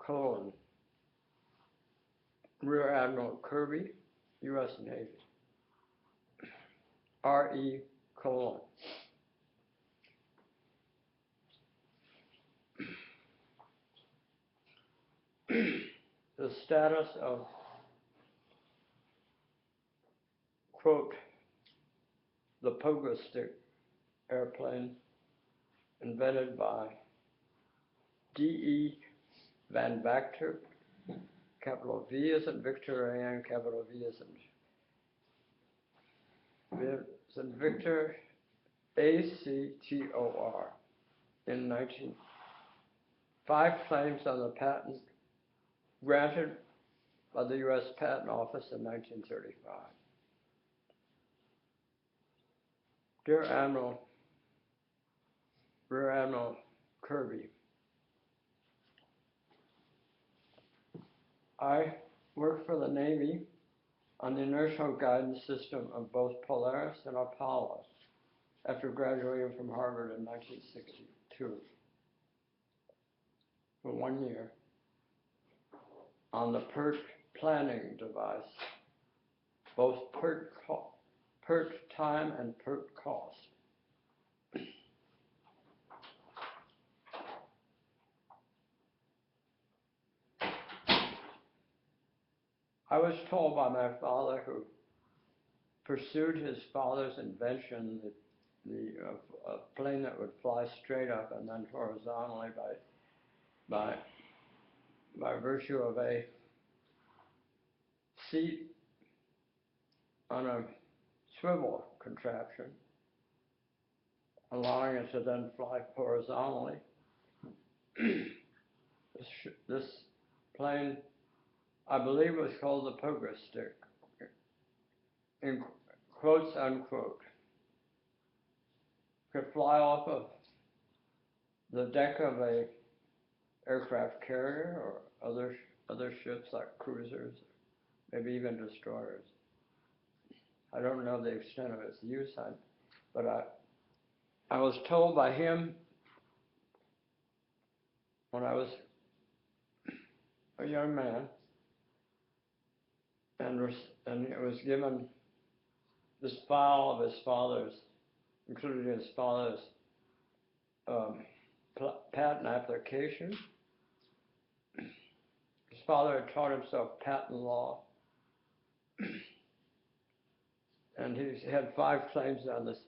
colon, Rear Admiral Kirby, U.S. Navy. R.E. colon. The status of, quote, the pogo stick airplane invented by D.E. Van Vactor, capital V as in Victor, and capital V as in Victor, ACTOR, in 5 claims on the patent granted by the U.S. Patent Office in 1935. Dear Admiral, Rear Admiral Kirby, I worked for the Navy on the inertial guidance system of both Polaris and Apollo after graduating from Harvard in 1962 for 1 year on the PERT planning device, both PERT time and PERT cost. I was told by my father, who pursued his father's invention, a plane that would fly straight up and then horizontally by virtue of a seat on a swivel contraption, allowing it to then fly horizontally. This plane, I believe, was called the pogo stick, in quotes unquote. Could fly off of the deck of a aircraft carrier or other ships like cruisers, maybe even destroyers. I don't know the extent of its use, but I was told by him when I was a young man, and it was given this file of his father's, including his father's patent application. His father had taught himself patent law, and he had 5 claims on this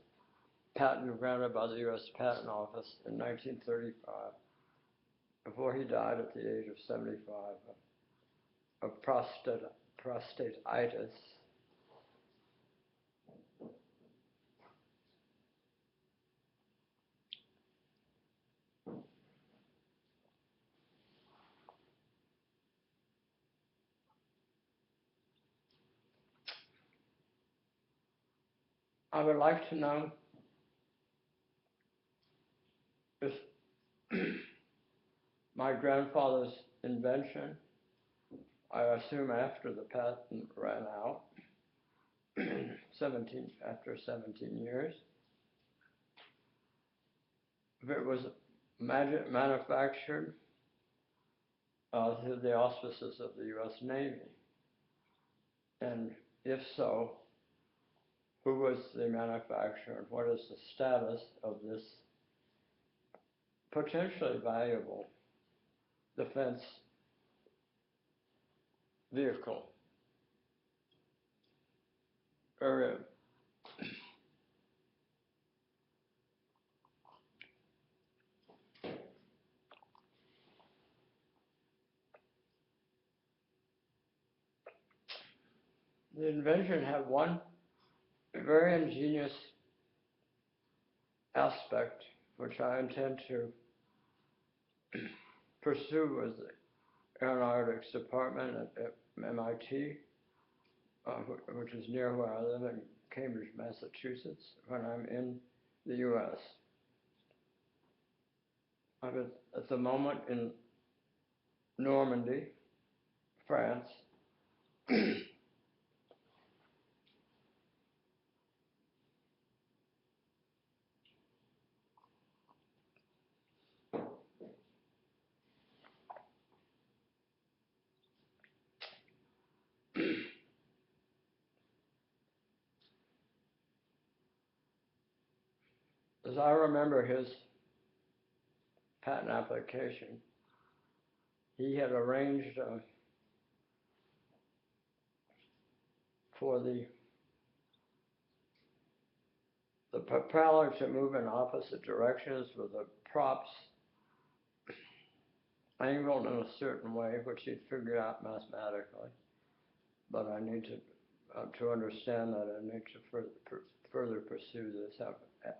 patent granted by the U.S. Patent Office in 1935, before he died at the age of 75 of prostatitis. I would like to know if my grandfather's invention, I assume after the patent ran out, after 17 years, if it was manufactured through the auspices of the U.S. Navy, and if so, who was the manufacturer, and what is the status of this potentially valuable defense vehicle area. The invention had one very ingenious aspect, which I intend to pursue with the Aeronautics Department at MIT, which is near where I live in Cambridge, Massachusetts, when I'm in the U.S. I'm at the moment in Normandy, France. as I remember his patent application, he had arranged for the propeller to move in opposite directions with the props angled in a certain way, which he'd figured out mathematically. But I need to understand that, I need to further pursue this. I've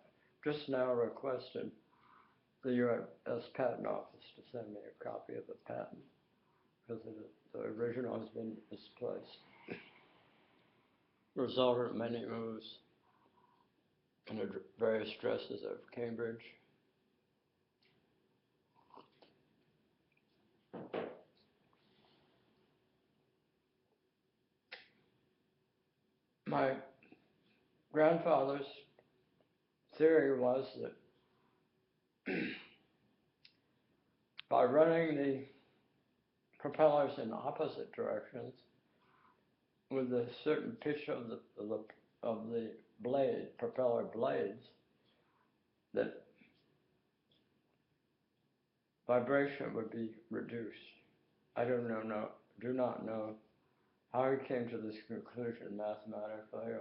just now requested the U.S. Patent Office to send me a copy of the patent, because the original has been misplaced. Resulted in many moves in the various dresses of Cambridge. My grandfather's theory was that by running the propellers in opposite directions with a certain pitch of the propeller blades, that vibration would be reduced. I do not know how he came to this conclusion mathematically.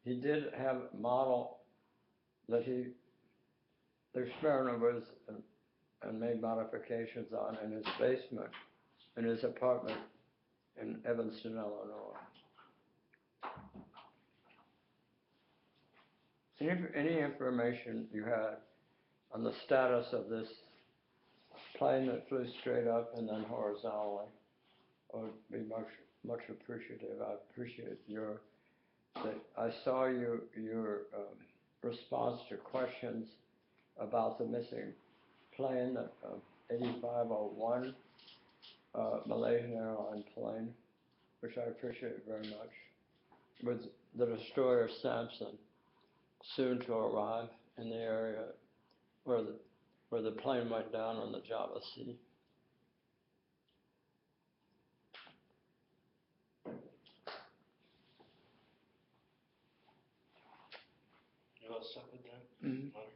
He did have a model that the experiment was and made modifications on in his basement, in his apartment in Evanston, Illinois. Any information you had on the status of this plane that flew straight up and then horizontally would be much appreciative. I appreciate I saw your response to questions about the missing plane, that 8501 Malaysian Airlines plane, which I appreciate very much, with the destroyer Samson soon to arrive in the area where the plane went down on the Java Sea. You all set with that?